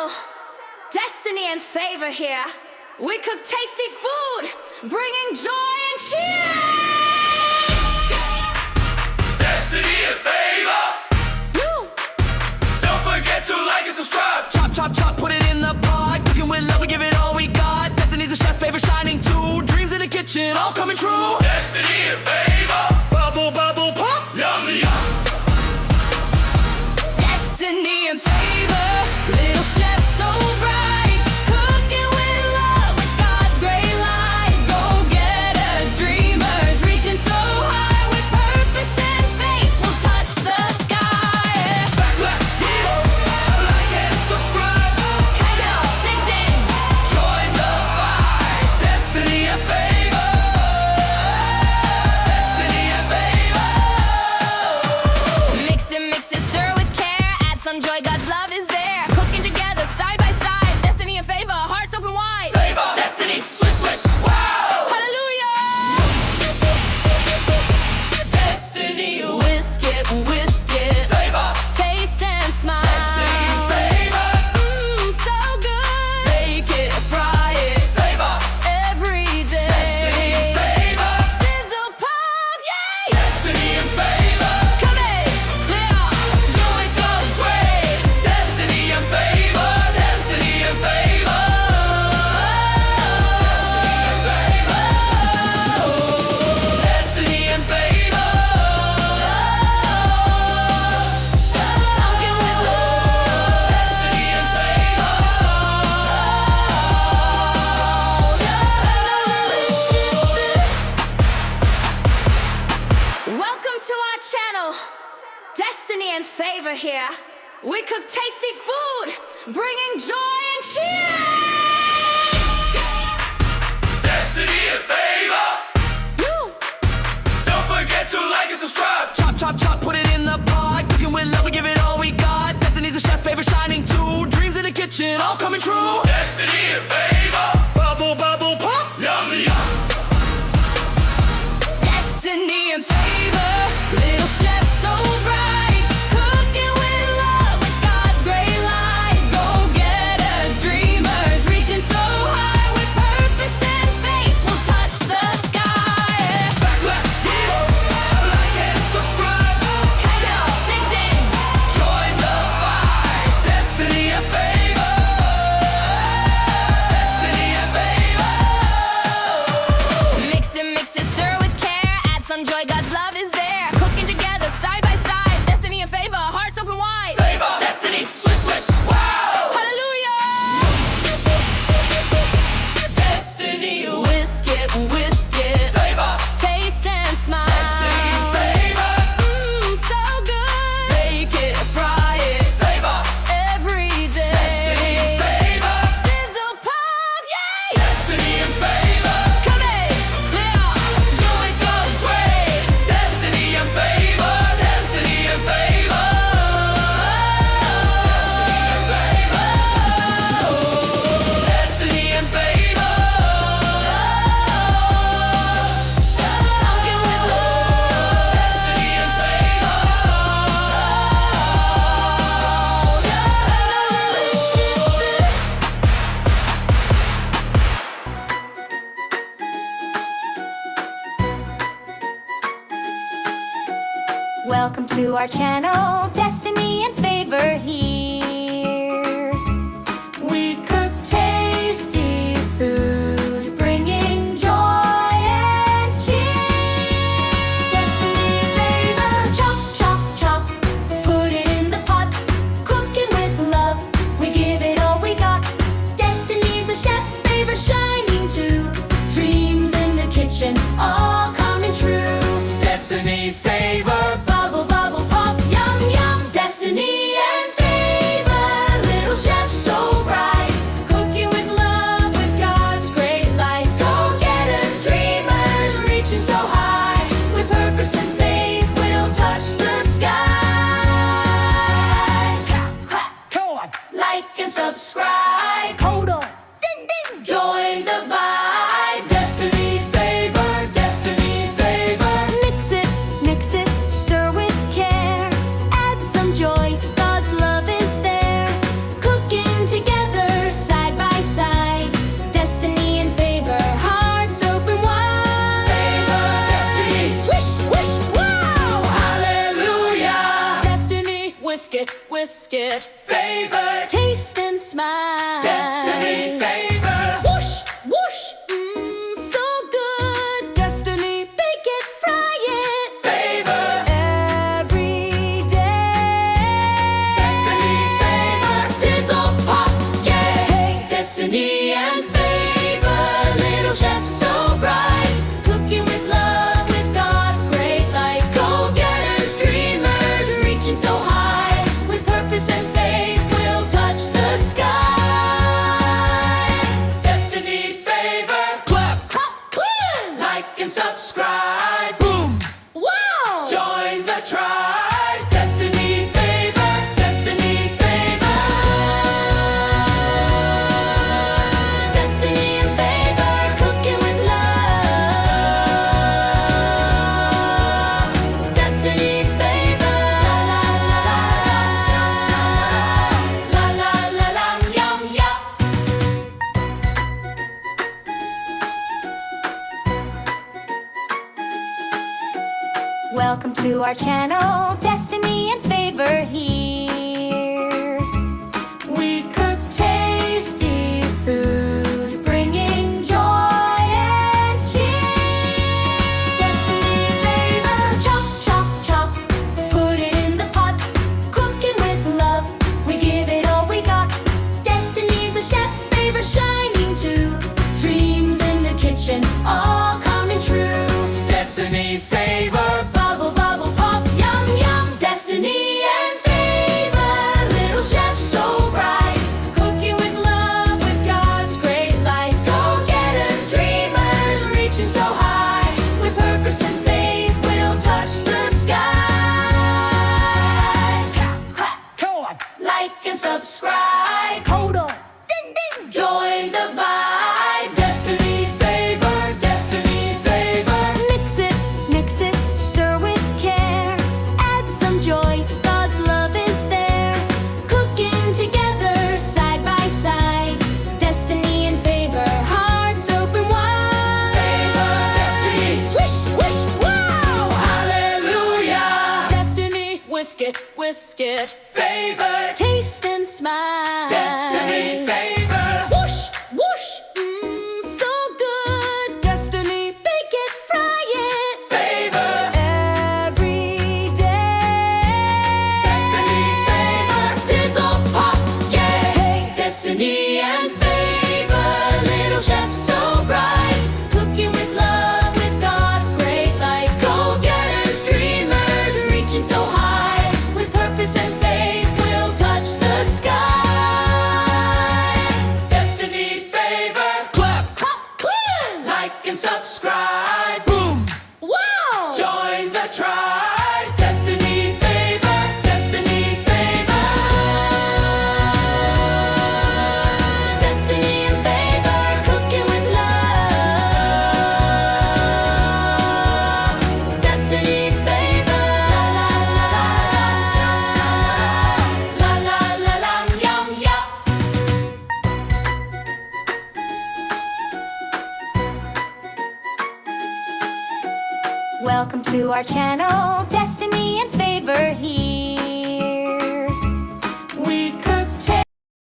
channel. Destiny and favor here. We cook tasty food, bringing joy and cheer. Destiny and favor. Woo. Don't forget to like and subscribe. Chop, chop, chop, put it in the pot. Cooking with love, we give it all we got. Destiny's a chef, favor shining too. Dreams in the kitchen, all coming true. Destiny and favor. Bubble, bubble, pop. Yum, yum. Destiny and favor, little chef so bright, cooking with love with God's great light. Go-getters, dreamers, reaching so high with purpose and faith will touch the sky. Back, left, like and subscribe. Hello, ding ding. Join the fight. Destiny and favor. Destiny and favor. Mix it, stir with care. Add some joy, God's love is there. Cooking together side by side. Destiny and favor, hearts open wide. Favor. Destiny. Swish, swish. Wow. Hallelujah. Destiny. Whisk it, whisk it. Favor. Taste and smile. Destiny and favor. So good. Bake it, fry it. Favor. Every Destiny and day. favor. Sizzle pop, yay! Destiny and favor. Come in, yeah. Joy goes way. Destiny and favor. Destiny and favor. Destiny and favor. Cooking with love. Destiny and favor. Welcome to our channel. Destiny and favor here. We cook tasty food, bringing joy and cheer. Destiny and favor. Woo. Don't forget to like and subscribe. Chop, chop, chop, put it in the pot. Cooking with love, we give it all we got. Destiny's a chef, favor shining too. Dreams in the kitchen, all coming true. Destiny and favor. Bubble, bubble, pop. Yum, yum. Destiny and favor, little chef so bright, cooking with love with God's great light. Go-getters, dreamers, reaching so high with purpose and faith will touch the sky. Back, left, like and subscribe. Hello, ding ding. Join the fight. Destiny and favor. Destiny and favor. Mix it, stir with care. Add some joy, God's love is there. Cooking together side by side. Destiny and favor, hearts open wide. Favor. Destiny. Swish, swish. Wow. Hallelujah. Destiny. Whisk it. Favor. Taste and smile. Destiny and favor. So good. Bake it, fry it. Favor. Every Destiny and day. favor. Sizzle pop, yay! Destiny and favor. Come in, yeah. Joy goes way. Destiny and favor. Destiny and favor. Destiny and favor. Cooking with love. Destiny and favor. Welcome to our channel, Destiny and Favor here. We cook tasty food, bringing joy and cheer. Destiny and Favor, chop, chop, chop, put it in the pot. Cooking with love, we give it all we got. Destiny's the chef, favor shining too. Dreams in the kitchen, all coming true. Destiny favor. Bubble, bubble, pop, yum, yum. Destiny and favor, little chef so bright, cooking with love with God's great light. Go-getters, dreamers, reaching so high, with purpose and faith we'll touch the sky. Clap, clap, Come on. like and subscribe. Hold on. Ding, ding. Join the vibe. Destiny favor, destiny favor. Mix it, stir with care. Add some joy, God's love is there. Cooking together. biscuit. Favor. Taste and smile. Destiny favor. Whoosh, whoosh, so good. Destiny, bake it, fry it. Favor. Every day. Destiny favor. Sizzle, pop, yeah. Hey. Destiny and favor. Little chef so bright. Cooking with love, with God's great light. Go-getters, dreamers, reaching so high. With purpose and faith, we'll touch the sky. Destiny favor. Clap, Clap, woo! Like and subscribe. boom. Wow! Join the tribe. Destiny favor. Destiny favor. Destiny and favor, cooking with love. Destiny favor. La la la la, yum yum. Welcome to our channel, Destiny and Favor here. We cook tasty food, bringing joy and cheer. Destiny Favor, chop, chop, chop, put it in the pot. Cooking with love, we give it all we got. Destiny's the chef, Favor shining too. Dreams in the kitchen, all coming true. Destiny favor. Bubble, bubble, pop, yum, yum. Destiny and favor, little chef so bright. Cooking with love, with God's great light. Go-getters, dreamers, reaching so high. With purpose and faith, we'll touch the sky. Clap, clap, Come on. like and subscribe. Hold on. Ding, ding. Join the vibe. Destiny favor, destiny favor. Mix it, stir with care. Add some joy, God's love is there. Cooking together, side by side. Destiny and favor, hearts open wide. Favor, destiny. Swish, swish, wow! Hallelujah. Destiny, whisk it, whisk it. Favor. Taste and smile. Destiny favor. Whoosh, whoosh, so good. Destiny, bake it, fry it. Favor. Every day. Destiny favor. Sizzle, pop, yeah. Hey. Destiny and favor. Little chef so bright. Cooking with love, with God's great light. Go-getters, dreamers, reaching so high. With purpose and faith, we'll touch the sky. Destiny favor. Clap, Clap, woo! Like and subscribe. boom. Wow! Join the tribe. Destiny favor. Destiny favor. Destiny and favor, cooking with love. Destiny favor. La la la la, yum yum. Welcome to our channel, Destiny and Favor here.